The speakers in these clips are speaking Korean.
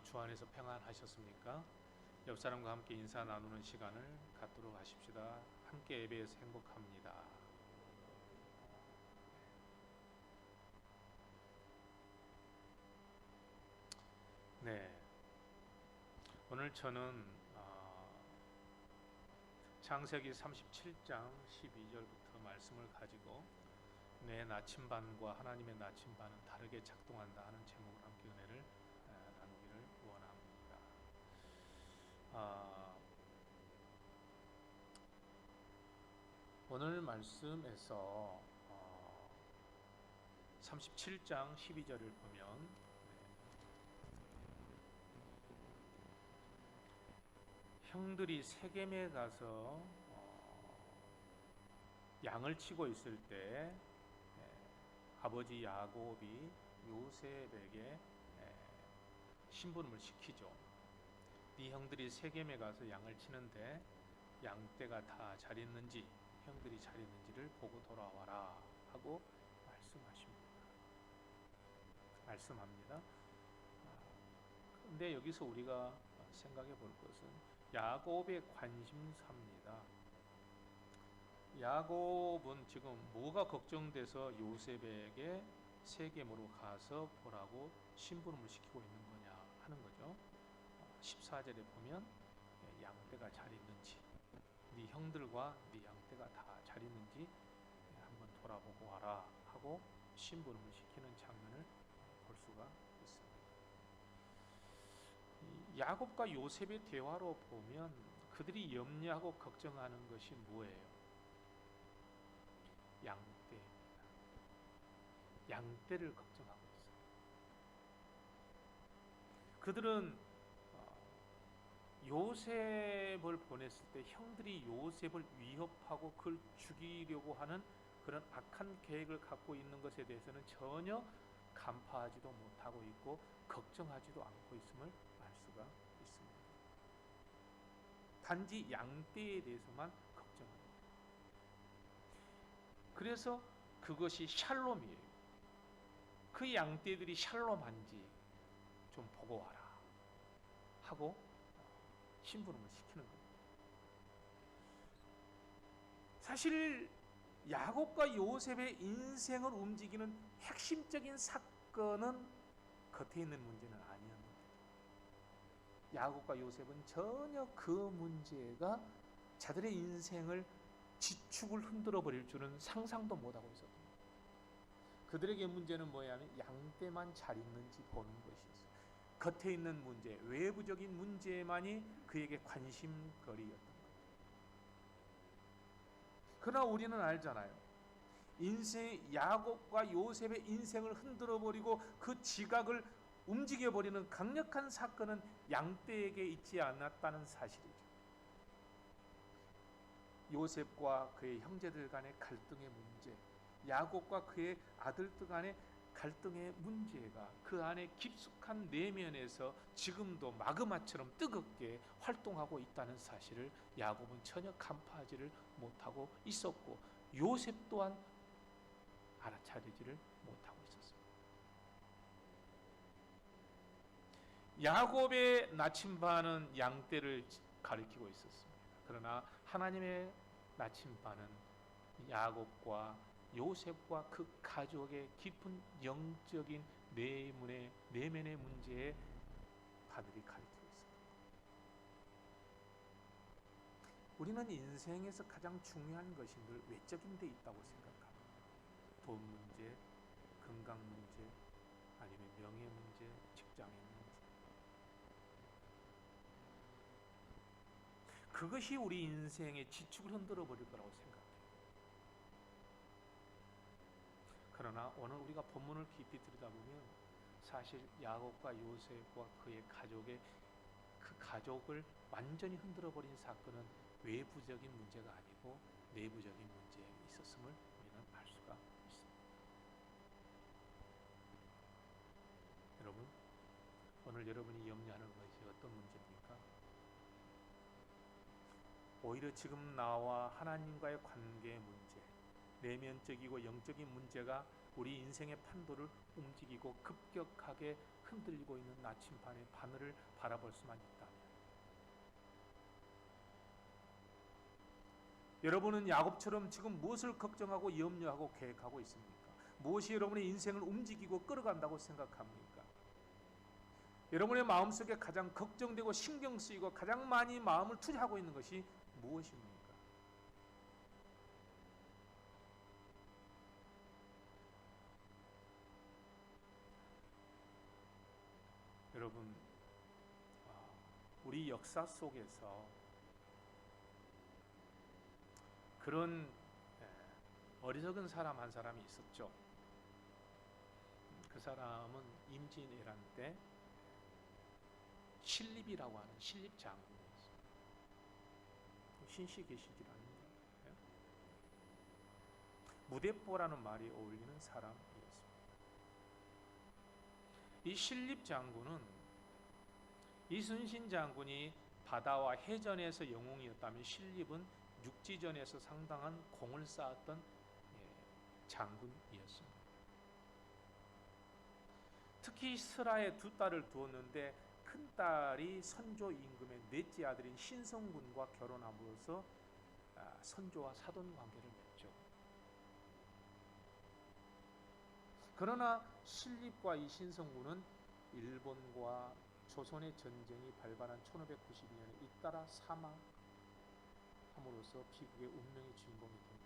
주 안에서 평안하셨습니까? 옆 사람과 함께 인사 나누는 시간을 갖도록 하십시다. 함께 예배에서 행복합니다. 네, 오늘 저는 창세기 37장 12절부터 말씀을 가지고 내 나침반과 하나님의 나침반은 다르게 작동한다 하는 제목으로 함께 은혜를 나누기를 원합니다. 오늘 말씀에서 37장 12절을 보면 형들이 세겜에 가서 양을 치고 있을 때 아버지 야곱이 요셉에게 심부름을 시키죠. 네 형들이 세겜에 가서 양을 치는데 양떼가 다 잘 있는지 형들이 잘 있는지를 보고 돌아와라 하고 말씀합니다. 근데 여기서 우리가 생각해 볼 것은 야곱의 관심사입니다. 야곱은 지금 뭐가 걱정돼서 요셉에게 세겜으로 가서 보라고 심부름을 시키고 있는 거냐 하는 거죠. 14절에 보면 양떼가 잘 있는지 네 형들과 네 양떼가 다 잘 있는지 한번 돌아보고 와라 하고 심부름을 시키는 장면을 볼 수가 있습니다. 야곱과 요셉의 대화로 보면 그들이 염려하고 걱정하는 것이 뭐예요? 양떼입니다. 양떼를 걱정하고 있어요. 그들은 요셉을 보냈을 때 형들이 요셉을 위협하고 그를 죽이려고 하는 그런 악한 계획을 갖고 있는 것에 대해서는 전혀 간파하지도 못하고 있고 걱정하지도 않고 있음을 알 수가 있습니다. 단지 양떼에 대해서만 걱정합니다. 그래서 그것이 샬롬이에요. 그 양떼들이 샬롬한지 좀 보고 와라 하고 심부름을 시키는 겁니다. 사실 야곱과 요셉의 인생을 움직이는 핵심적인 사건은 겉에 있는 문제는 아니었는데 야곱과 요셉은 전혀 그 문제가 자들의 인생을 지축을 흔들어 버릴 줄은 상상도 못하고 있었던 거예요. 그들에게 문제는 뭐냐면 양떼만 잘 있는지 보는 것이었어요. 겉에 있는 문제, 외부적인 문제만이 그에게 관심거리였던 거예요. 그러나 우리는 알잖아요. 야곱과 요셉의 인생을 흔들어버리고 그 지각을 움직여버리는 강력한 사건은 양떼에게 있지 않았다는 사실이죠. 요셉과 그의 형제들 간의 갈등의 문제, 야곱과 그의 아들들 간의 갈등의 문제가 그 안에 깊숙한 내면에서 지금도 마그마처럼 뜨겁게 활동하고 있다는 사실을 야곱은 전혀 간파하지를 못하고 있었고 요셉 또한 알아차리지를 못하고 있었습니다. 야곱의 나침반은 양떼를 가리키고 있었습니다. 그러나 하나님의 나침반은 야곱과 요셉과 그 가족의 깊은 영적인 내면의 문제에 바늘이 가리키고 있습니다. 우리는 인생에서 가장 중요한 것이 늘 외적인 데 있다고 생각합니다. 돈 문제, 건강 문제, 아니면 명예 문제, 직장의 문제. 그것이 우리 인생의 지축을 흔들어 버릴 거라고 생각해요. 그러나 오늘 우리가 본문을 깊이 들여다보면 사실 야곱과 요셉과 그의 그 가족을 완전히 흔들어버린 사건은 외부적인 문제가 아니고 내부적인 문제에 있었음을 우리는 알 수가 있습니다. 여러분, 오늘 여러분이 염려하는 것이 어떤 문제입니까? 오히려 지금 나와 하나님과의 관계의 문제, 내면적이고 영적인 문제가 우리 인생의 판도를 움직이고 급격하게 흔들리고 있는 나침반의 바늘을 바라볼 수만 있다면, 여러분은 야곱처럼 지금 무엇을 걱정하고 염려하고 계획하고 있습니까? 무엇이 여러분의 인생을 움직이고 끌어간다고 생각합니까? 여러분의 마음속에 가장 걱정되고 신경 쓰이고 가장 많이 마음을 투자하고 있는 것이 무엇입니까? 여러분, 우리 역사 속에서 그런 어리석은 사람 한 사람이 있었죠. 그 사람은 임진왜란 때 신립이라고 하는 신립 장군이었어요. 신씨 계시질 않는다. 무대뽀라는 말이 어울리는 사람이었습니다. 이 신립 장군은 이순신 장군이 바다와 해전에서 영웅이었다면, 신립은 육지전에서 상당한 공을 쌓았던 장군이었습니다. 특히 스라에 두 딸을 두었는데 큰 딸이 선조 임금의 넷째 아들인 신성군과 결혼함으로써 선조와 사돈 관계를 맺죠. 그러나 신립과 이 신성군은 일본과 조선의 전쟁이 발발한 1592년에 잇따라 사망함으로써 비극의 운명의 주인공이 됩니다.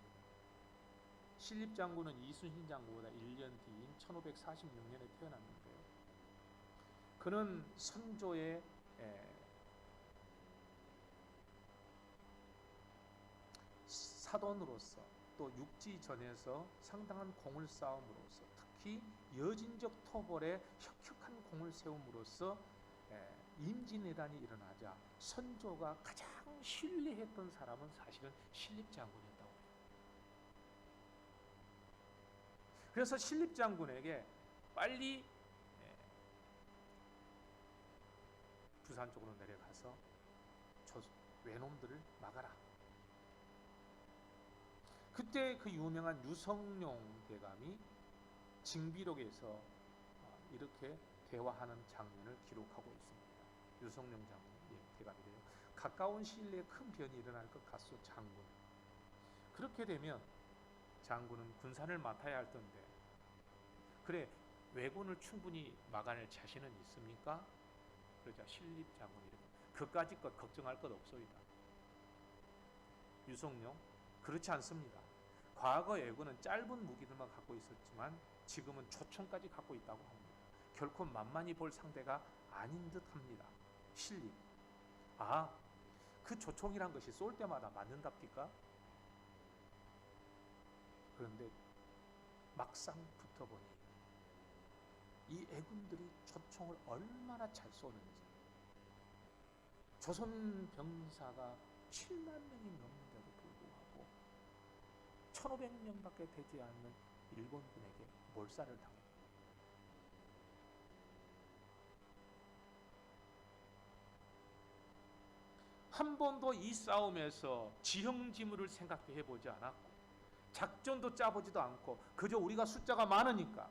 신립 장군은 이순신 장군보다 1년 뒤인 1546년에 태어났는데요. 그는 선조의 사돈으로서 또 육지전에서 상당한 공을 쌓음으로써, 특히 여진적 토벌에 혁혁한 공을 세움으로써 임진왜란이 일어나자 선조가 가장 신뢰했던 사람은 사실은 신립 장군이었다고 해요. 그래서 신립 장군에게 빨리 부산 쪽으로 내려가서 외놈들을 막아라. 그때 그 유명한 유성룡 대감이 징비록에서 이렇게 대화하는 장면을 기록하고 있습니다. 유성룡 대감이래요. 가까운 시일 내에 큰 변이 일어날 것 같소 장군. 그렇게 되면 장군은 군산을 맡아야 할 텐데, 그래 왜군을 충분히 막아낼 자신은 있습니까? 그러자 신립 장군이 이러고, 그까짓 것 걱정할 것 없소이다. 유성룡, 그렇지 않습니다. 과거 예군은 짧은 무기들만 갖고 있었지만 지금은 조총까지 갖고 있다고 합니다. 결코 만만히 볼 상대가 아닌 듯합니다. 신립, 그 조총이란 것이 쏠 때마다 맞는답니까? 그런데 막상 붙어보니 이 애군들이 조총을 얼마나 잘 쏘는지, 조선 병사가 7만 명이 넘는데도 불구하고 1500명밖에 되지 않는 일본군에게 몰살을 당했다. 한 번도 이 싸움에서 지형지물을 생각해 보지 않았고 작전도 짜보지도 않고 그저 우리가 숫자가 많으니까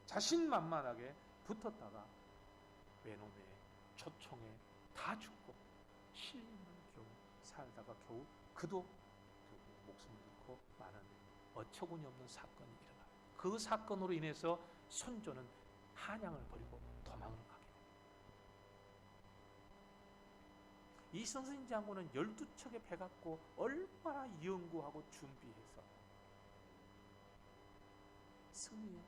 자신만만하게 붙었다가 외놈의 초총에 다 죽고 신림만 겨우 살다가 겨우 그도 목숨을 잃고 마는 어처구니 없는 사건이 일어나요. 그 사건으로 인해서 선조는 한양을 버리고 도망을 가게 됩니다. 이순신 장군은 12척의 배 갖고 얼마나 연구하고 준비해서 승리의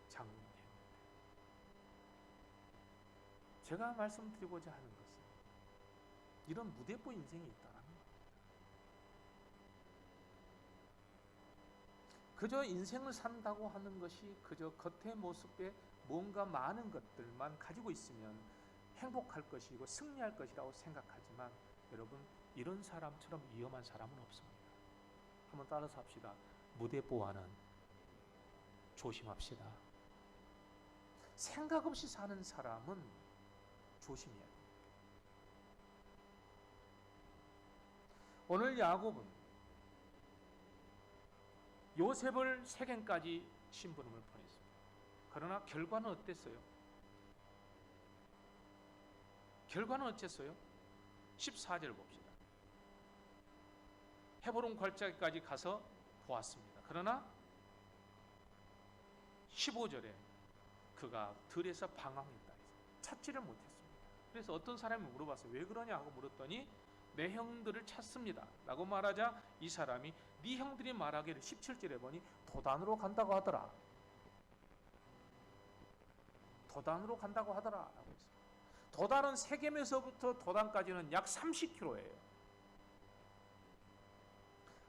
장군이 됐는데, 제가 말씀드리고자 하는 것은 이런 무대뽀 인생이 있다는 겁니다. 그저 인생을 산다고 하는 것이 그저 겉의 모습에 뭔가 많은 것들만 가지고 있으면 행복할 것이고 승리할 것이라고 생각하지만, 여러분, 이런 사람처럼 위험한 사람은 없습니다. 한번 따라서 합시다. 무대뽀와는 조심합시다. 생각 없이 사는 사람은 조심해야 됩니다. 오늘 야곱은 요셉을 세겜까지 심부름을 보냈습니다. 그러나 결과는 어땠어요? 결과는 어땠어요? 14절 봅시다. 헤브론 골짜기까지 가서 보았습니다. 그러나 15절에 그가 들에서 방황했다. 찾지를 못했습니다. 그래서 어떤 사람이 물어봤어요. 왜 그러냐 하고 물었더니 내 형들을 찾습니다 라고 말하자 이 사람이 네 형들이 말하기를 17절에 보니 도단으로 간다고 하더라. 도단으로 간다고 하더라 라고 했습니다. 도단은 세겜에서부터 도단까지는 약 30km예요.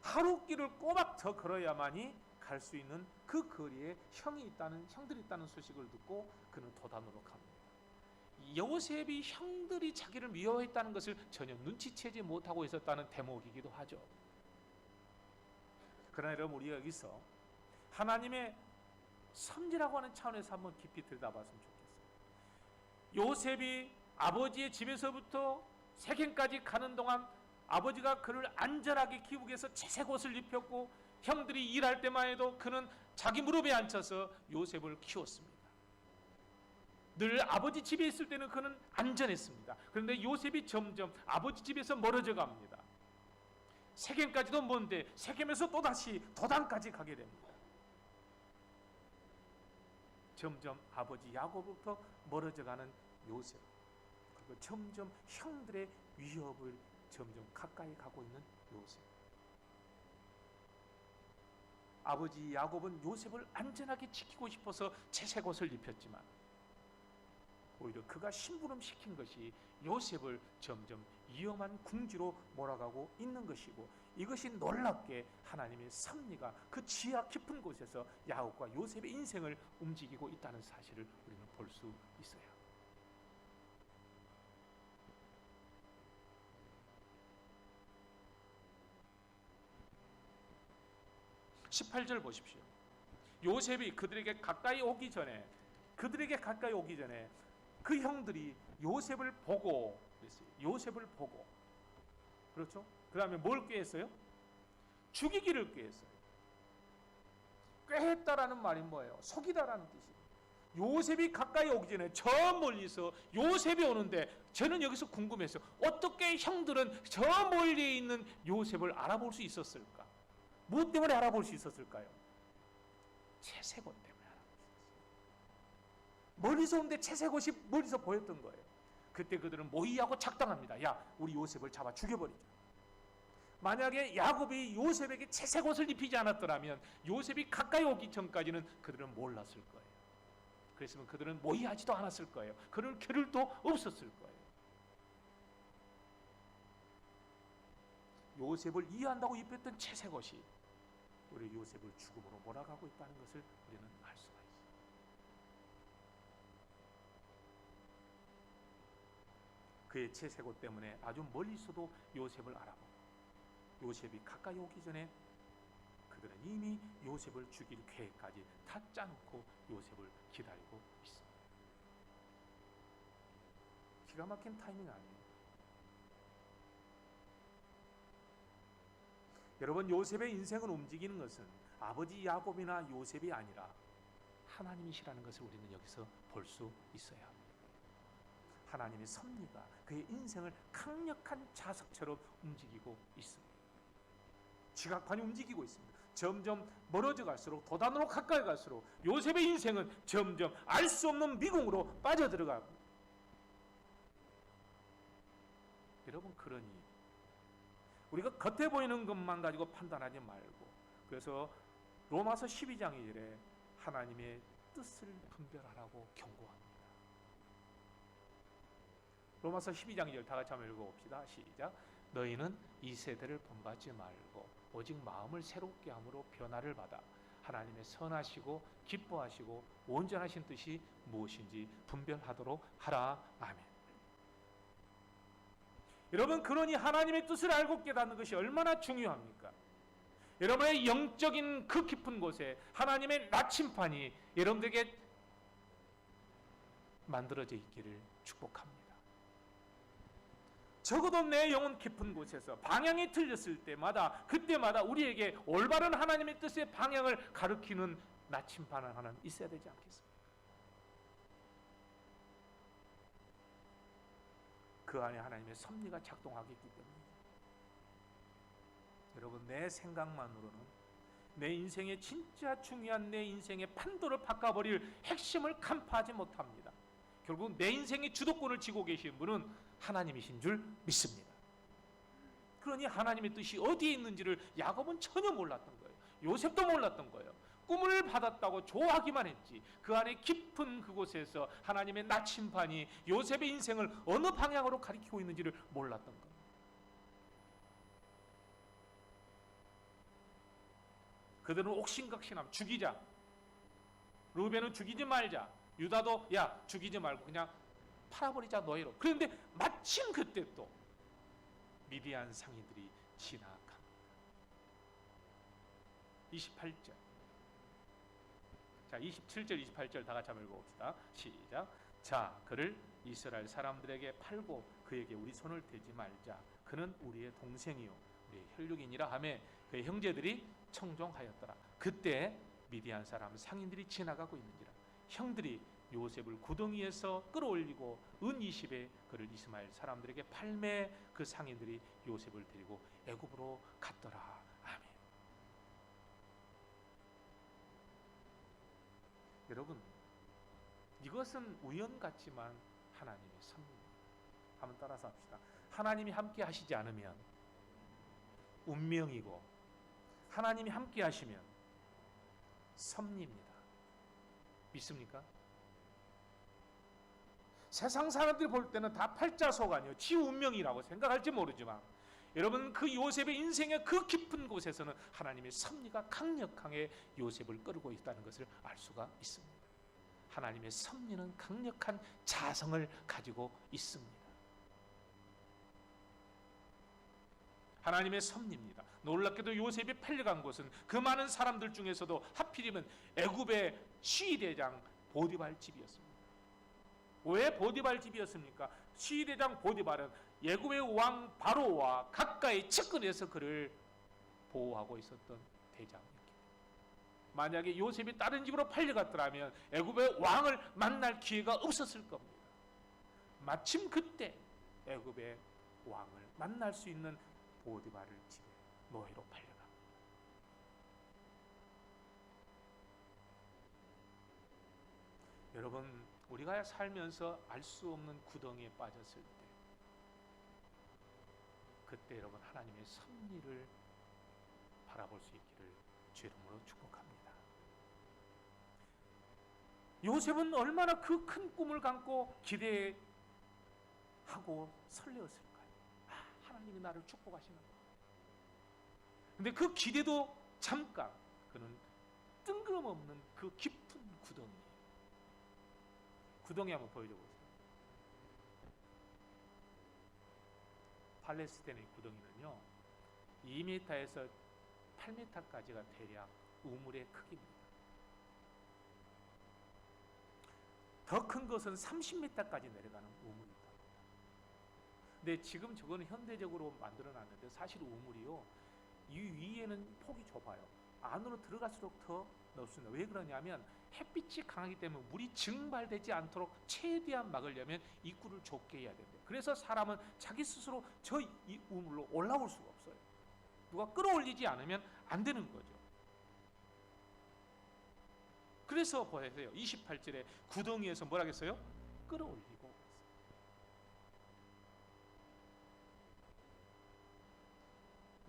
하루 길을 꼬박 더 걸어야만이 갈 수 있는 그 거리에 형들이 있다는 소식을 듣고 그는 도단으로 갑니다. 요셉이 형들이 자기를 미워했다는 것을 전혀 눈치채지 못하고 있었다는 대목이기도 하죠. 그러나 여러분, 우리가 여기서 하나님의 섭리라고 하는 차원에서 한번 깊이 들여다봤으면 좋겠어요. 요셉이 아버지의 집에서부터 세겜까지 가는 동안 아버지가 그를 안전하게 키우기 위해서 채색 옷을 입혔고 형들이 일할 때만 해도 그는 자기 무릎에 앉혀서 요셉을 키웠습니다. 늘 아버지 집에 있을 때는 그는 안전했습니다. 그런데 요셉이 점점 아버지 집에서 멀어져 갑니다. 세겜까지도 먼데 세겜에서 또다시 도단까지 가게 됩니다. 점점 아버지 야곱부터 멀어져가는 요셉, 그리고 점점 형들의 위협을 점점 가까이 가고 있는 요셉. 아버지 야곱은 요셉을 안전하게 지키고 싶어서 채색 옷을 입혔지만 오히려 그가 심부름시킨 것이 요셉을 점점 위험한 궁지로 몰아가고 있는 것이고, 이것이 놀랍게 하나님의 섭리가 그 지하 깊은 곳에서 야곱과 요셉의 인생을 움직이고 있다는 사실을 우리는 볼 수 있어요. (18절) 보십시오. 요셉이 그들에게 가까이 오기 전에 그 형들이 요셉을 보고 그랬어요. 요셉을 보고, 그렇죠? 그 다음에 뭘 꾀했어요? 죽이기를 꾀했어요. 꾀했다라는 말이 뭐예요? 속이다라는 뜻이에요. 요셉이 가까이 오기 전에 저 멀리서 요셉이 오는데, 저는 여기서 궁금했어요. 어떻게 형들은 저 멀리에 있는 요셉을 알아볼 수 있었을까? 무엇 때문에 알아볼 수 있었을까요? 채색 옷 때문에. 멀리서 오는데 채색 옷이 멀리서 보였던 거예요. 그때 그들은 모의하고 작당합니다. 야, 우리 요셉을 잡아 죽여버리자. 만약에 야곱이 요셉에게 채색 옷을 입히지 않았더라면 요셉이 가까이 오기 전까지는 그들은 몰랐을 거예요. 그랬으면 그들은 모의하지도 않았을 거예요. 그럴 겨를도 없었을 거예요. 요셉을 이해한다고 입혔던 채색 옷이 우리 요셉을 죽음으로 몰아가고 있다는 것을 우리는 알 수가 있어요. 그의 채색 옷 때문에 아주 멀리서도 요셉을 알아보고, 요셉이 가까이 오기 전에 그들은 이미 요셉을 죽일 계획까지 다 짜놓고 요셉을 기다리고 있습니다. 기가 막힌 타이밍 아니에요? 여러분, 요셉의 인생을 움직이는 것은 아버지 야곱이나 요셉이 아니라 하나님이시라는 것을 우리는 여기서 볼 수 있어요. 하나님의 섭리가 그의 인생을 강력한 자석처럼 움직이고 있습니다. 지각판이 움직이고 있습니다. 점점 멀어져 갈수록, 도단으로 가까이 갈수록 요셉의 인생은 점점 알 수 없는 미궁으로 빠져들어가고, 여러분, 그러니 우리가 겉에 보이는 것만 가지고 판단하지 말고, 그래서 로마서 12장 2절에 하나님의 뜻을 분별하라고 경고합니다. 로마서 12장 2절 다 같이 한번 읽어봅시다. 시작. 너희는 이 세대를 본받지 말고 오직 마음을 새롭게 함으로 변화를 받아 하나님의 선하시고 기뻐하시고 온전하신 뜻이 무엇인지 분별하도록 하라. 아멘. 여러분, 그러니 하나님의 뜻을 알고 깨닫는 것이 얼마나 중요합니까? 여러분의 영적인 그 깊은 곳에 하나님의 나침판이 여러분들에게 만들어져 있기를 축복합니다. 적어도 내 영혼 깊은 곳에서 방향이 틀렸을 때마다 그때마다 우리에게 올바른 하나님의 뜻의 방향을 가르치는 나침반을 하나 있어야 되지 않겠습니까? 그 안에 하나님의 섭리가 작동하겠기 때문에 여러분, 내 생각만으로는 내 인생의 진짜 중요한 내 인생의 판도를 바꿔버릴 핵심을 간파하지 못합니다. 결국 내 인생의 주도권을 쥐고 계신 분은 하나님이신 줄 믿습니다. 그러니 하나님의 뜻이 어디에 있는지를 야곱은 전혀 몰랐던 거예요. 요셉도 몰랐던 거예요. 꿈을 받았다고 좋아하기만 했지 그 안에 깊은 그곳에서 하나님의 나침반이 요셉의 인생을 어느 방향으로 가리키고 있는지를 몰랐던 겁니다. 그들은 옥신각신함, 죽이자. 루벤은 죽이지 말자. 유다도 야 죽이지 말고 그냥 팔아버리자 너희로. 그런데 마침 그때 또 미디안 상인들이 지나갑니다. 28절. 자, 27절, 28절 다 같이 한번 읽어봅시다. 시작. 자, 그를 이스라엘 사람들에게 팔고 그에게 우리 손을 대지 말자. 그는 우리의 동생이요 우리의 혈육이니라 하며 그의 형제들이 청종하였더라. 그때 미디안 사람 상인들이 지나가고 있는지라 형들이 요셉을 구덩이에서 끌어올리고 은 20에 그를 이스마엘 사람들에게 팔매 그 상인들이 요셉을 데리고 애굽으로 갔더라. 아멘. 여러분, 이것은 우연 같지만 하나님의 섭리입니다. 한번 따라서 합시다. 하나님이 함께 하시지 않으면 운명이고 하나님이 함께 하시면 섭리입니다. 믿습니까? 세상 사람들이 볼 때는 다 팔자속 아니에요. 지 운명이라고 생각할지 모르지만 여러분, 그 요셉의 인생의 그 깊은 곳에서는 하나님의 섭리가 강력하게 요셉을 끌고 있다는 것을 알 수가 있습니다. 하나님의 섭리는 강력한 자성을 가지고 있습니다. 하나님의 섭리입니다. 놀랍게도 요셉이 팔려간 곳은 그 많은 사람들 중에서도 하필이면 애굽의 시위대장 보디발 집이었습니다. 왜 보디발 집이었습니까? 시위대장 보디발은 애굽의 왕 바로와 가까이 측근해서 그를 보호하고 있었던 대장이었기 때문에 만약에 요셉이 다른 집으로 팔려갔더라면 애굽의 왕을 만날 기회가 없었을 겁니다. 마침 그때 애굽의 왕을 만날 수 있는 보디발을 집에 노예로 팔려갑니다. 여러분, 우리가 살면서 알 수 없는 구덩이에 빠졌을 때 그때 여러분 하나님의 섭리를 바라볼 수 있기를 주 이름으로 축복합니다. 요셉은 얼마나 그 큰 꿈을 감고 기대하고 설레었을까요? 하나님이 나를 축복하시는 거. 근데 그 기대도 잠깐, 그는 뜬금없는 그 깊은 구덩이 한번 보여줘 보세요. 팔레스타인의 구덩이는요 2m에서 8m까지가 대략 우물의 크기입니다. 더 큰 것은 30m까지 내려가는 우물이 있답니다. 근데 지금 저거는 현대적으로 만들어놨는데 사실 우물이요 이 위에는 폭이 좁아요. 안으로 들어갈수록 더 넓습니다. 왜 그러냐면 햇빛이 강하기 때문에 물이 증발되지 않도록 최대한 막으려면 입구를 좁게 해야 된대요. 그래서 사람은 자기 스스로 저 이 우물로 올라올 수가 없어요. 누가 끌어올리지 않으면 안 되는 거죠. 그래서 보세요. 28절에 구덩이에서 뭐라 했어요? 끌어올리고.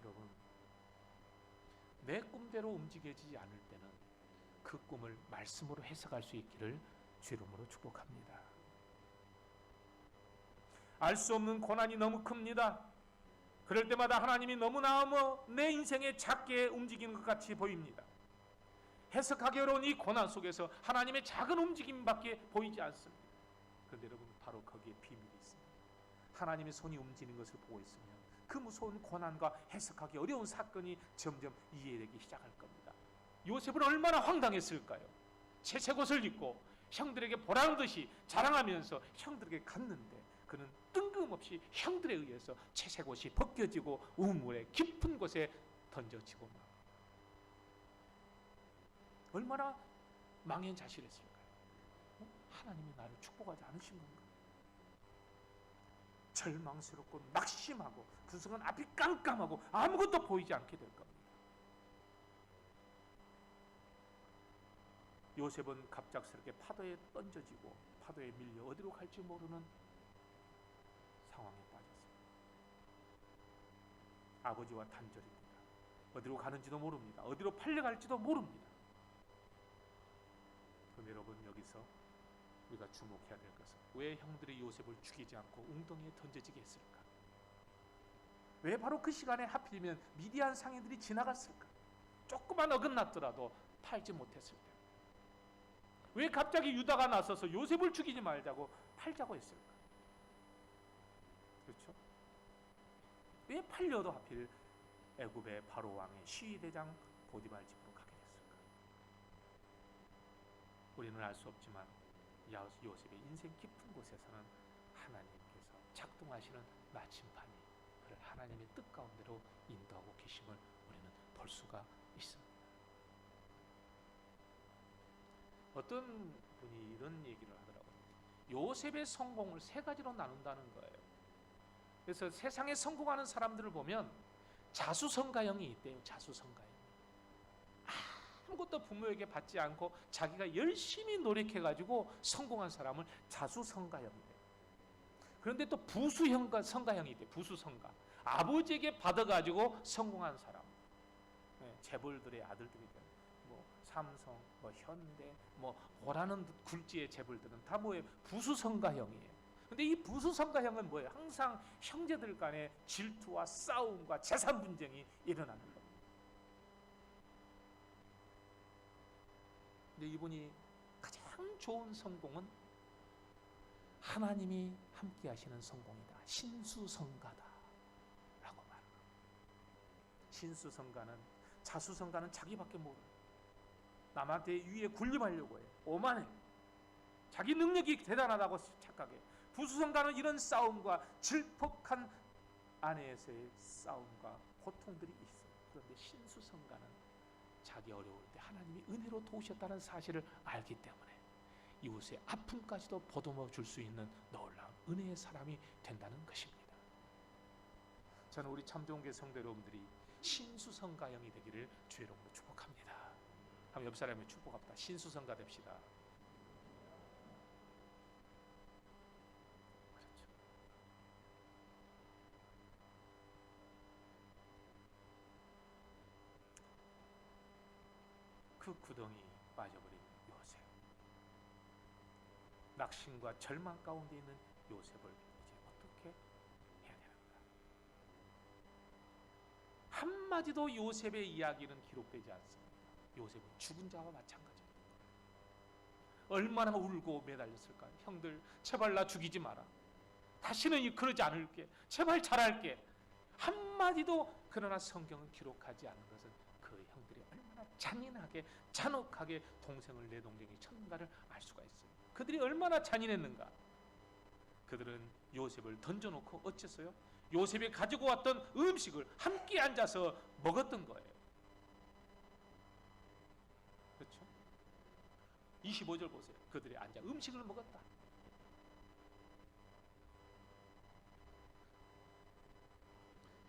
여러분, 내 꿈대로 움직여지지 않을 때는 그 꿈을 말씀으로 해석할 수 있기를 주 이름으로 축복합니다. 알 수 없는 고난이 너무 큽니다. 그럴 때마다 하나님이 너무나 내 인생에 작게 움직이는 것 같이 보입니다. 해석하기 어려운 이 고난 속에서 하나님의 작은 움직임밖에 보이지 않습니다. 그런데 여러분, 바로 거기에 비밀이 있습니다. 하나님의 손이 움직이는 것을 보고 있으면 그 무서운 고난과 해석하기 어려운 사건이 점점 이해되기 시작할 겁니다. 요셉은 얼마나 황당했을까요? 채색옷을 입고 형들에게 보라는 듯이 자랑하면서 형들에게 갔는데 그는 뜬금없이 형들에 의해서 채색옷이 벗겨지고 우물의 깊은 곳에 던져지고 막 얼마나 망연자실했을까요? 하나님이 나를 축복하지 않으신 건가? 절망스럽고 낙심하고 그 순간 앞이 깜깜하고 아무것도 보이지 않게 될 겁니다. 요셉은 갑작스럽게 파도에 던져지고 파도에 밀려 어디로 갈지 모르는 상황에 빠졌습니다. 아버지와 단절입니다. 어디로 가는지도 모릅니다. 어디로 팔려갈지도 모릅니다. 그럼 여러분, 여기서 우리가 주목해야 될 것은 왜 형들이 요셉을 죽이지 않고 웅덩이에 던져지게 했을까? 왜 바로 그 시간에 하필이면 미디안 상인들이 지나갔을까? 조금만 어긋났더라도 팔지 못했을 때. 왜 갑자기 유다가 나서서 요셉을 죽이지 말자고 팔자고 했을까? 그렇죠? 왜 팔려도 하필 애굽의 바로 왕의 시위대장 보디발 집으로 가게 됐을까? 우리는 알 수 없지만 요셉의 인생 깊은 곳에서는 하나님께서 작동하시는 나침반이 그를 하나님의 뜻 가운데로 인도하고 계심을 우리는 볼 수가 있습니다. 어떤 분이 이런 얘기를 하더라고요. 요셉의 성공을 세 가지로 나눈다는 거예요. 그래서 세상에 성공하는 사람들을 보면 자수성가형이 있대요. 자수성가형. 아무것도 부모에게 받지 않고 자기가 열심히 노력해가지고 성공한 사람을 자수성가형이래요. 그런데 또 부수성가형이 있대요. 부수성가. 아버지에게 받아가지고 성공한 사람. 재벌들의 아들들이죠. 삼성, 현대, 보라는 굴지의 재벌들은 다 뭐예요? 부수성가형이에요. 근데 이 부수성가형은 뭐예요? 항상 형제들 간의 질투와 싸움과 재산 분쟁이 일어나는 겁니다. 근데 이분이 가장 좋은 성공은 하나님이 함께 하시는 성공이다. 신수성가다 라고 말합니다. 신수성가는, 자수성가는 자기밖에 모르는, 남한테 위에 군림하려고 해요. 오만해. 자기 능력이 대단하다고 착각해. 부수성가는 이런 싸움과 질퍽한 안에서의 싸움과 고통들이 있어요. 그런데 신수성가는 자기 어려울 때 하나님이 은혜로 도우셨다는 사실을 알기 때문에 이웃의 아픔까지도 보듬어 줄 수 있는 놀라운 은혜의 사람이 된다는 것입니다. 저는 우리 참좋은교회 성도 여러분들이 신수성가형이 되기를 주의 이름으로 축복합니다. 한번 옆 사람에 축복합니다. 신수성가 됩시다. 그렇죠. 그 구덩이 빠져버린 요셉, 낙심과 절망 가운데 있는 요셉을 이제 어떻게 해야 되는가? 한마디도 요셉의 이야기는 기록되지 않습니다. 요셉은 죽은 자와 마찬가지입니다. 얼마나 울고 매달렸을까요? 형들, 제발 나 죽이지 마라. 다시는 그러지 않을게. 제발 잘할게. 한마디도. 그러나 성경은 기록하지 않은 것은 그 형들이 얼마나 잔인하게, 잔혹하게 동생을, 내 동생이 쳤는가를 알 수가 있어요. 그들이 얼마나 잔인했는가. 그들은 요셉을 던져놓고 어쨌어요? 요셉이 가지고 왔던 음식을 함께 앉아서 먹었던 거예요. 그렇죠? 25절 보세요. 그들이 앉아 음식을 먹었다.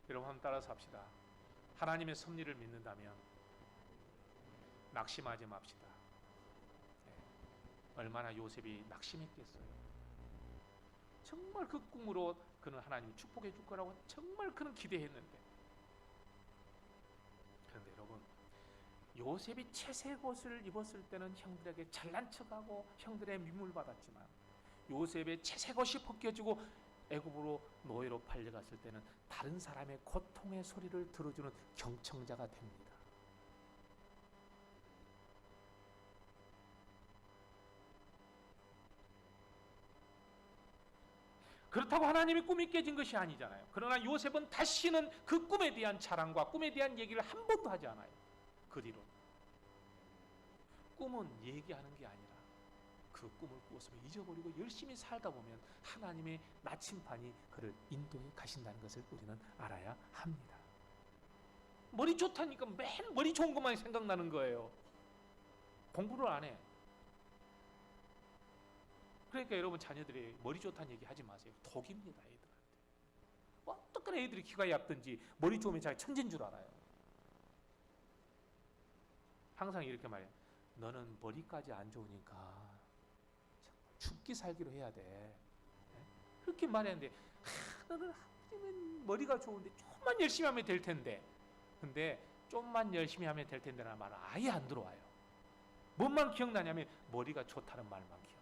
여러분, 한번 따라서 합시다. 하나님의 섭리를 믿는다면 낙심하지 맙시다. 얼마나 요셉이 낙심했겠어요. 정말 그 꿈으로 그는 하나님이 축복해 줄 거라고 정말 그는 기대했는데, 그런데 여러분, 요셉이 채색 옷을 입었을 때는 형들에게 잘난 척하고 형들의 미움을 받았지만, 요셉의 채색 옷이 벗겨지고 애굽으로 노예로 팔려갔을 때는 다른 사람의 고통의 소리를 들어주는 경청자가 됩니다. 그렇다고 하나님의 꿈이 깨진 것이 아니잖아요. 그러나 요셉은 다시는 그 꿈에 대한 자랑과 꿈에 대한 얘기를 한 번도 하지 않아요. 그 뒤로 꿈은 얘기하는 게 아니라 그 꿈을 꾸었으면 잊어버리고 열심히 살다 보면 하나님의 나침반이 그를 인도해 가신다는 것을 우리는 알아야 합니다. 머리 좋다니까 맨 머리 좋은 것만 생각나는 거예요. 공부를 안 해. 그러니까 여러분 자녀들이 머리 좋다는 얘기 하지 마세요. 독입니다, 애들한테. 어떻게 애들이 키가 얇든지 머리 좋으면 자기 천재인 줄 알아요. 항상 이렇게 말해요. 너는 머리까지 안 좋으니까 죽기 살기로 해야 돼. 그렇게 말했는데 너는 머리가 좋은데 좀만 열심히 하면 될 텐데. 근데 좀만 열심히 하면 될 텐데라는 말은 아예 안 들어와요. 뭔만 기억나냐면 머리가 좋다는 말만 기억나.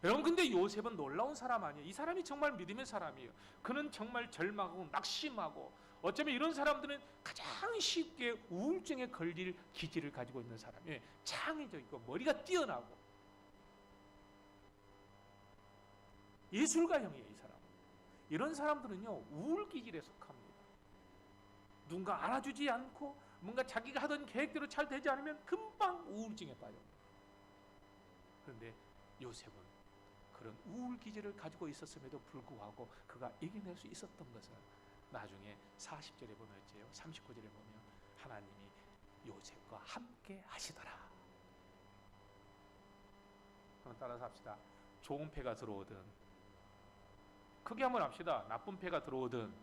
여러분 근데 요셉은 놀라운 사람 아니에요. 이 사람이 정말 믿음의 사람이에요. 그는 정말 절망하고 낙심하고 어쩌면 이런 사람들은 가장 쉽게 우울증에 걸릴 기질을 가지고 있는 사람이에요. 창의적이고 머리가 뛰어나고 예술가형이에요. 이 사람. 이런 사람들은요 우울 기질에 속합니다. 누군가 알아주지 않고 뭔가 자기가 하던 계획대로 잘 되지 않으면 금방 우울증에 빠져요. 그런데 요셉은 그런 우울 기질을 가지고 있었음에도 불구하고 그가 이겨낼 수 있었던 것은 나중에 40절에 보면 어째요? 39절에 보면 하나님이 요셉과 함께 하시더라. 한번 따라서 합시다. 좋은 패가 들어오든 크게 한번 합시다. 나쁜 패가 들어오든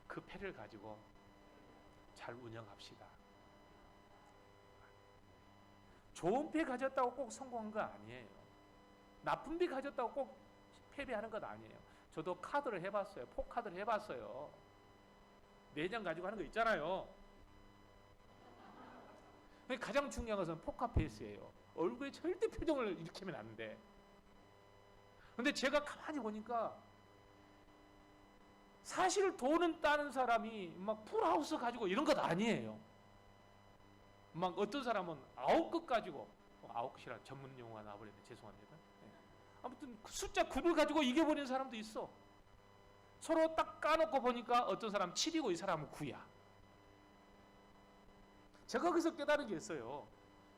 그 패를 가지고 잘 운영합시다. 좋은 패 가졌다고 꼭 성공한 거 아니에요. 나쁜 패 가졌다고 꼭 패배하는 것 아니에요. 저도 카드를 해봤어요. 포카드를 해봤어요. 4장 가지고 하는 거 있잖아요. 가장 중요한 것은 포카페이스예요. 얼굴에 절대 표정을 일으키면 안 돼. 근데 제가 가만히 보니까 사실 돈은 따는 사람이 막 풀하우스 가지고 이런 것 아니에요. 막 어떤 사람은 9끝 가지고 9끝이라 전문 용어가 나와버렸네. 죄송합니다. 아무튼 숫자 9를 가지고 이겨버리는 사람도 있어. 서로 딱 까놓고 보니까 어떤 사람 7이고 이 사람은 9야. 제가 거기서 깨달은 게 있어요.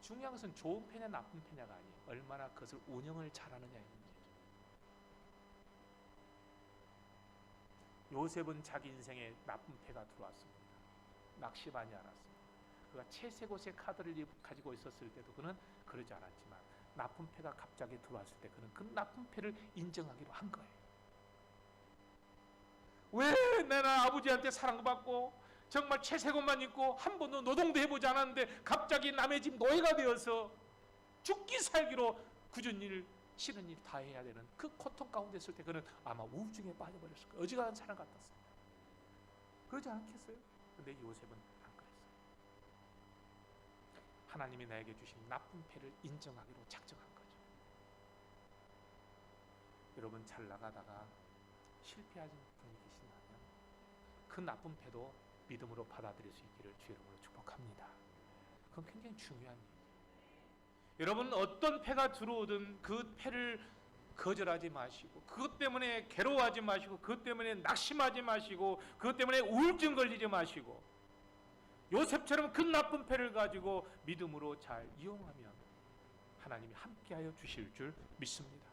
중요한 것은 좋은 패냐 나쁜 패냐가 아니에요. 얼마나 그것을 운영을 잘하느냐의 문제죠. 요셉은 자기 인생에 나쁜 패가 들어왔습니다. 낙심하지 않았습니다. 그가 채색옷의 카드를 가지고 있었을 때도 그는 그러지 않았지만 나쁜 패가 갑자기 들어왔을 때 그는 그 나쁜 패를 인정하기로 한 거예요. 왜 나는 아버지한테 사랑받고 정말 채색옷만 입고 한 번도 노동도 해보지 않았는데 갑자기 남의 집 노예가 되어서 죽기 살기로 굳은 일 싫은 일 다 해야 되는 그 고통 가운데 있을 때 그는 아마 우울증에 빠져버렸을 거예요. 어지간한 사람 같았어요. 그러지 않겠어요? 근데 요셉은 안 그랬어요. 하나님이 나에게 주신 나쁜 패를 인정하기로 작정한 거죠. 여러분 잘 나가다가 실패하신 분이 계신다면 그 나쁜 패도 믿음으로 받아들일 수 있기를 주 이름으로 축복합니다. 그건 굉장히 중요한 일이에요. 여러분 어떤 패가 들어오든 그 패를 거절하지 마시고 그것 때문에 괴로워하지 마시고 그것 때문에 낙심하지 마시고 그것 때문에 우울증 걸리지 마시고 요셉처럼 그 나쁜 패를 가지고 믿음으로 잘 이용하면 하나님이 함께하여 주실 줄 믿습니다.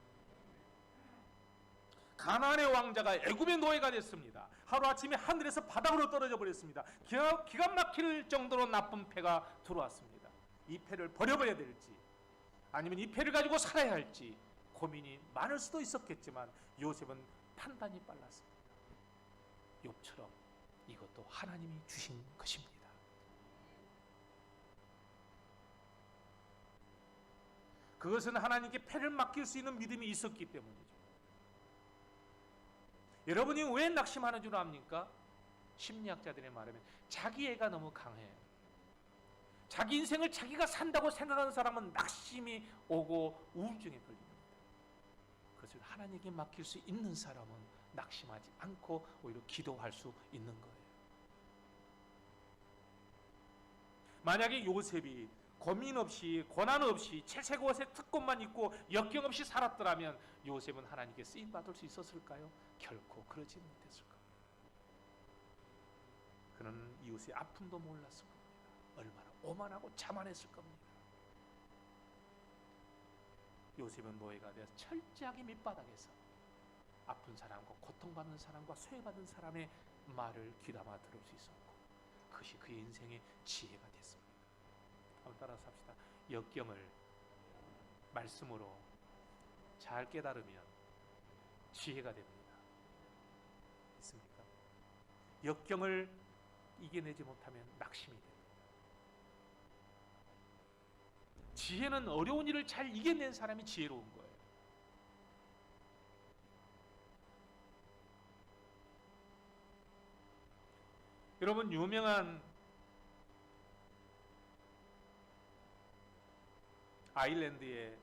가나안의 왕자가 애굽의 노예가 됐습니다. 하루아침에 하늘에서 바닥으로 떨어져 버렸습니다. 기가 막힐 정도로 나쁜 패가 들어왔습니다. 이 패를 버려버려야 될지 아니면 이 패를 가지고 살아야 할지 고민이 많을 수도 있었겠지만 요셉은 판단이 빨랐습니다. 욥처럼 이것도 하나님이 주신 것입니다. 그것은 하나님께 패를 맡길 수 있는 믿음이 있었기 때문이죠. 여러분이 왜 낙심하는 줄 압니까? 심리학자들의 말하면 자기 애가 너무 강해요. 자기 인생을 자기가 산다고 생각하는 사람은 낙심이 오고 우울증에 걸립니다. 그것을 하나님께 맡길 수 있는 사람은 낙심하지 않고 오히려 기도할 수 있는 거예요. 만약에 요셉이 고민 없이 고난 없이 채색옷에 특권만 입고 역경 없이 살았더라면 요셉은 하나님께 쓰임 받을 수 있었을까요? 결코 그러지 못했을 겁니다. 그는 이웃의 아픔도 몰랐을 겁니다. 얼마나 오만하고 자만했을 겁니다. 요셉은 노예가 되어서 철저하게 밑바닥에서 아픈 사람과 고통받는 사람과 소외받은 사람의 말을 귀담아 들을 수 있었고, 그것이 그의 인생의 지혜가 됐습니다. 한번 따라서 합시다. 역경을 말씀으로 잘 깨달으면 지혜가 됩니다. 있습니까? 역경을 이겨내지 못하면 낙심이 됩니다. 지혜는 어려운 일을 잘 이겨낸 사람이 지혜로운 거예요. 여러분, 유명한 아일랜드에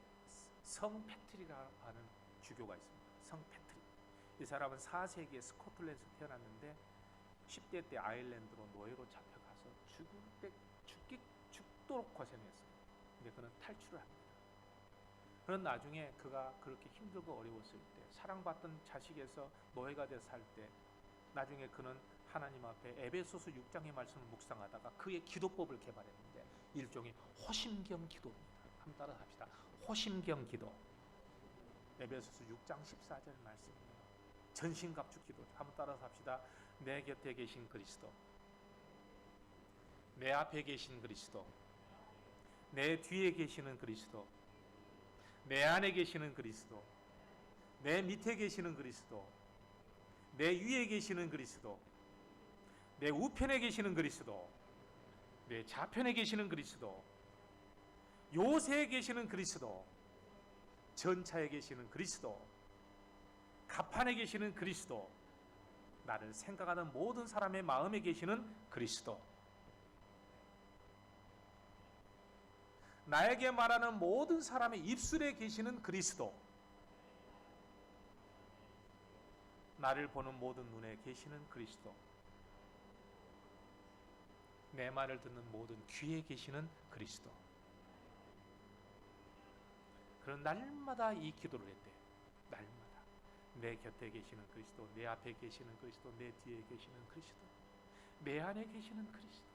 성 패트릭이라는 주교가 있습니다. 성 패트릭. 이 사람은 4세기에 스코틀랜드에서 태어났는데 10대 때 아일랜드로 노예로 잡혀가서 죽도록 고생했어요. 근데 그는 탈출을 합니다. 그런 나중에 그가 그렇게 힘들고 어려웠을 때, 사랑받던 자식에서 노예가 돼서 살 때, 나중에 그는 하나님 앞에 에베소서 6장의 말씀을 묵상하다가 그의 기도법을 개발했는데 일종의 호심경 기도입니다. 한번 따라 합시다. 호심경 기도. 에베소서 6장 14절 말씀이에요. 전신갑주 기도. 한번 따라서 합시다. 내 곁에 계신 그리스도, 내 앞에 계신 그리스도, 내 뒤에 계시는 그리스도, 내 안에 계시는 그리스도, 내 밑에 계시는 그리스도, 내 위에 계시는 그리스도, 내 우편에 계시는 그리스도, 내 좌편에 계시는 그리스도, 요새에 계시는 그리스도, 전차에 계시는 그리스도, 갑판에 계시는 그리스도, 나를 생각하는 모든 사람의 마음에 계시는 그리스도, 나에게 말하는 모든 사람의 입술에 계시는 그리스도, 나를 보는 모든 눈에 계시는 그리스도, 내 말을 듣는 모든 귀에 계시는 그리스도. 그런 날마다 이 기도를 했대요. 날마다. 내 곁에 계시는 그리스도, 내 앞에 계시는 그리스도, 내 뒤에 계시는 그리스도, 내 안에 계시는 그리스도,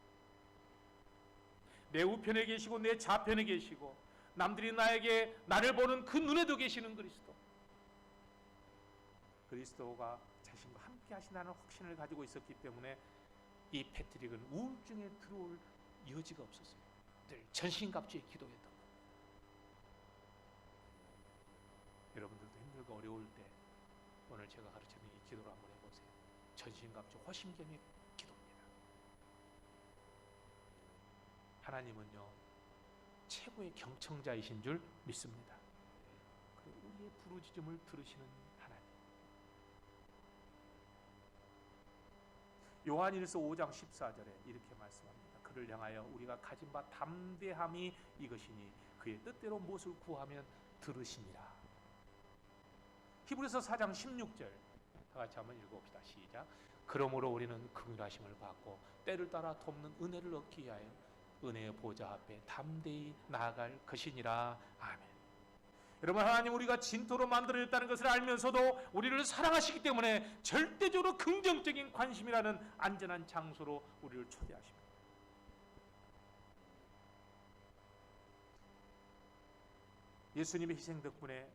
내 우편에 계시고 내 좌편에 계시고 남들이 나를 보는 그 눈에도 계시는 그리스도. 그리스도가 자신과 함께 하신다는 확신을 가지고 있었기 때문에 이 패트릭은 우울증에 들어올 여지가 없었어요. 늘 전신갑주에 기도했던 겁니다. 여러분들도 힘들고 어려울 때 오늘 제가 가르치는 이 기도를 한번 해보세요. 전신갑주 호심경의 기도입니다. 하나님은요, 최고의 경청자이신 줄 믿습니다. 우리의 부르짖음을 들으시는 하나님. 요한일서 5장 14절에 이렇게 말씀합니다. 그를 향하여 우리가 가진 바 담대함이 이것이니 그의 뜻대로 무엇을 구하면 들으시니라. 히브리서 4장 16절 다 같이 한번 읽어봅시다. 시작. 그러므로 우리는 긍휼하심을 받고 때를 따라 돕는 은혜를 얻기 위하여 은혜의 보좌 앞에 담대히 나아갈 것이니라. 아멘. 여러분, 하나님 우리가 진토로 만들어졌다는 것을 알면서도 우리를 사랑하시기 때문에 절대적으로 긍정적인 관심이라는 안전한 장소로 우리를 초대하십니다. 예수님의 희생 덕분에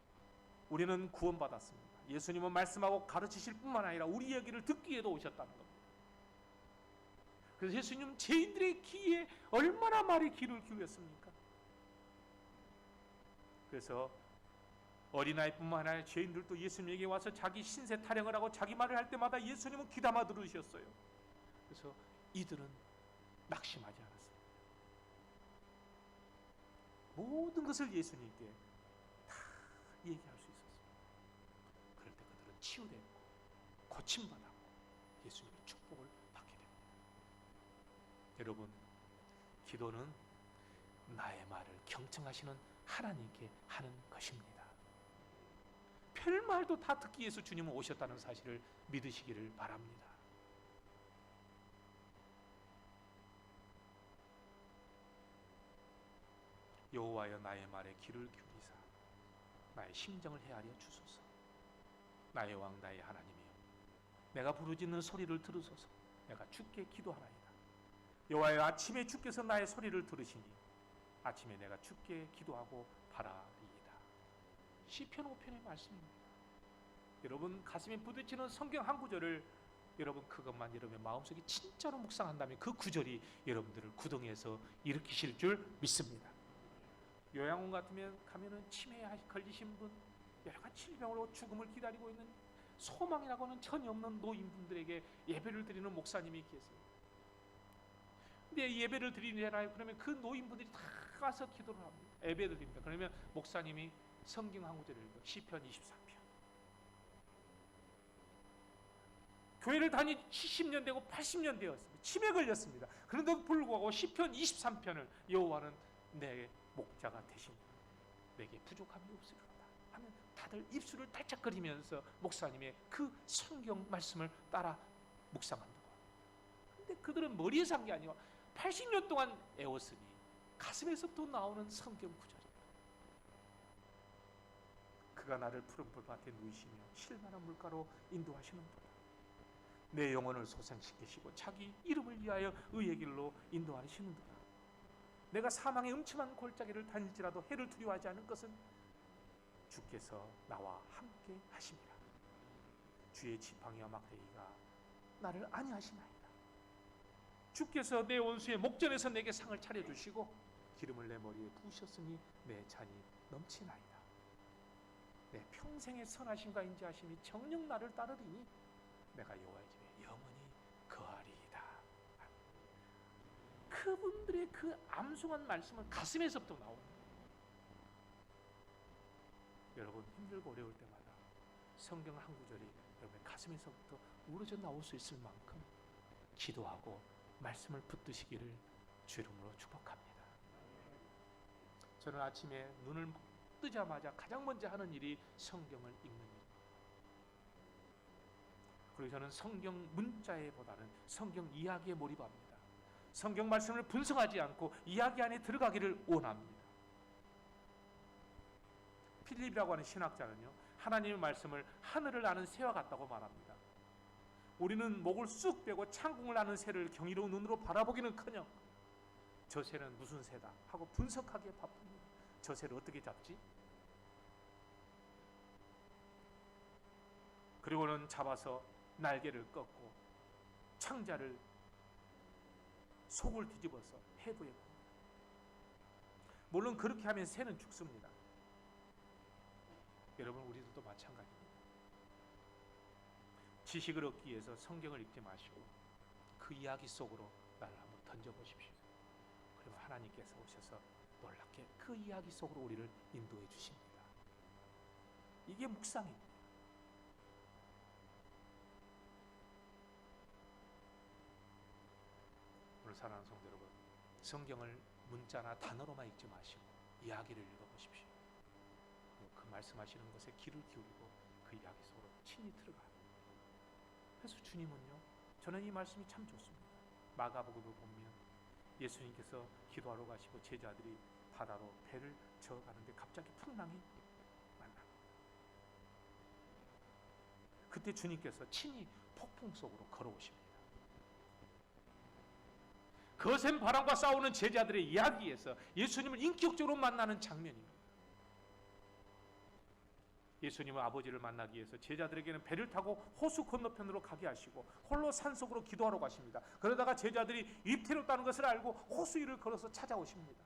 우리는 구원받았습니다. 예수님은 말씀하고 가르치실 뿐만 아니라 우리 얘기를 듣기 위해도 오셨다는 겁니다. 그래서 예수님 죄인들의 귀에 얼마나 많이 귀를 기울였습니까? 그래서 어린아이뿐만 아니라 죄인들도 예수님에게 와서 자기 신세 타령을 하고 자기 말을 할 때마다 예수님은 귀담아 들으셨어요. 그래서 이들은 낙심하지 않았습니다. 모든 것을 예수님께 다 얘기할 수 있었습니다. 그럴 때 그들은 치유되고 고침받았고 예수님의 축복을 받게 됩니다. 여러분, 기도는 나의 말을 경청하시는 하나님께 하는 것입니다. 별말도 다 듣기 위해서 주님은 오셨다는 사실을 믿으시기를 바랍니다. 여호와여 나의 말에 귀를 기울이사 나의 심정을 헤아려 주소서. 나의 왕 나의 하나님이여, 내가 부르짖는 소리를 들으소서. 내가 주께 기도하나이다. 여호와여, 아침에 주께서 나의 소리를 들으시니 아침에 내가 주께 기도하고 바라리이다. 시편 5편의 말씀입니다. 여러분 가슴에 부딪히는 성경 한 구절을 여러분 그것만 여러분의 마음속에 진짜로 묵상한다면 그 구절이 여러분들을 구덩이에서 일으키실 줄 믿습니다. 요양원 같으면 가면은 치매에 걸리신 분, 여러 가지 질병으로 죽음을 기다리고 있는 소망이라고 하는 전혀 없는 노인분들에게 예배를 드리는 목사님이 계세요. 근데 예배를 드리잖아요. 그러면 그 노인분들이 다 가서 기도를 합니다. 예배를 드립니다. 그러면 목사님이 성경 한 구절을 읽어 시편 24편. 교회를 다니 70년 되고 80년 되었습니다. 치매 걸렸습니다. 그런데도 불구하고 시편 23편을 여호와는 내 목자가 되시니 내게 부족함이 없으리로다 하면 다들 입술을 달짝거리면서 목사님의 그 성경 말씀을 따라 묵상한다고. 근데 그들은 머리에서 한 게 아니고 80년 동안 애웠으니 가슴에서부터 나오는 성경 구절이에요. 그가 나를 푸른 풀밭에 누이시며 실만한 물가로 인도하시는 분이다. 내 영혼을 소생시키시고 자기 이름을 위하여 의의 길로 인도하시는도다. 내가 사망의 음침한 골짜기를 다닐지라도 해를 두려워하지 않을 것은 주께서 나와 함께 하심이라. 주의 지팡이와 막대기가 나를 안위하시나이다. 주께서 내 원수의 목전에서 내게 상을 차려주시고 기름을 내 머리에 부으셨으니 내 잔이 넘치나이다. 내 평생의 선하심과 인자하심이 정녕 나를 따르리니 내가 여호와의 집에 영원히 거하리이다. 그분들의 그 암송한 말씀은 가슴에서부터 나옵니다. 여러분 힘들고 어려울 때마다 성경 한 구절이 여러분의 가슴에서부터 우러져 나올 수 있을 만큼 기도하고 말씀을 붙드시기를 주 이름으로 축복합니다. 저는 아침에 눈을 뜨자마자 가장 먼저 하는 일이 성경을 읽는 일. 그리고 저는 성경 문자에보다는 성경 이야기에 몰입합니다. 성경 말씀을 분석하지 않고 이야기 안에 들어가기를 원합니다. 필립이라고 하는 신학자는요, 하나님의 말씀을 하늘을 나는 새와 같다고 말합니다. 우리는 목을 쑥 빼고 창궁을 나는 새를 경이로운 눈으로 바라보기는커녕 저 새는 무슨 새다 하고 분석하기에 바쁩니다. 저 새를 어떻게 잡지? 그리고는 잡아서 날개를 꺾고 창자를 속을 뒤집어서 해부해 봅니다. 물론 그렇게 하면 새는 죽습니다. 여러분 우리들도 마찬가지입니다. 지식을 얻기 위해서 성경을 읽지 마시고 그 이야기 속으로 나를 한번 던져보십시오. 그리고 하나님께서 오셔서 놀랍게 그 이야기 속으로 우리를 인도해 주십니다. 이게 묵상입니다. 오늘 사랑하는 성도 여러분, 성경을 문자나 단어로만 읽지 마시고 이야기를 읽어보십시오. 그 말씀하시는 것에 귀를 기울이고 그 이야기 속으로 친히 들어가요. 그래서 주님은요, 저는 이 말씀이 참 좋습니다. 마가복음을 보면 예수님께서 기도하러 가시고 제자들이 바다로 배를 저어가는데 갑자기 풍랑이 만납니다. 그때 주님께서 친히 폭풍 속으로 걸어오십니다. 거센 바람과 싸우는 제자들의 이야기에서 예수님을 인격적으로 만나는 장면입니다. 예수님은 아버지를 만나기 위해서 제자들에게는 배를 타고 호수 건너편으로 가게 하시고 홀로 산속으로 기도하러 가십니다. 그러다가 제자들이 위태롭다는 것을 알고 호수 위를 걸어서 찾아오십니다.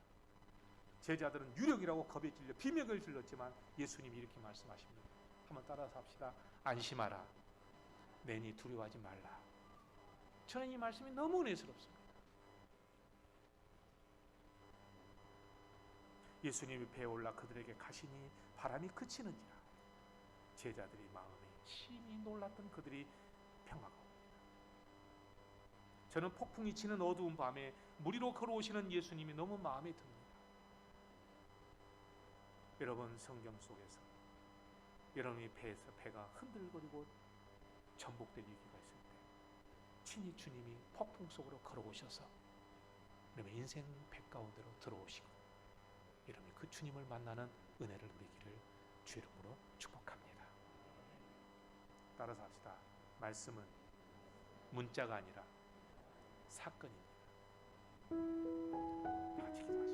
제자들은 유력이라고 겁에 질려 비명을 질렀지만 예수님이 이렇게 말씀하십니다. 한번 따라서 합시다. 안심하라. 내니 두려워하지 말라. 저는 이 말씀이 너무 은혜스럽습니다. 예수님이 배에 올라 그들에게 가시니 바람이 그치는지라. 제자들이 마음에 심히 놀랐던 그들이 평화가 옵니다. 저는 폭풍이 치는 어두운 밤에 물 위로 걸어오시는 예수님이 너무 마음에 듭니다. 여러분 성경 속에서 여러분이 배가 흔들거리고 전복될 위기가 있을 때 친히 주님이 폭풍 속으로 걸어오셔서 여러분의 인생 배 가운데로 들어오시고 여러분이 그 주님을 만나는 은혜를 누리기를 주 이름으로 축복합니다. 따라서 합시다. 말씀은 문자가 아니라 사건입니다. 같이 기도하시죠.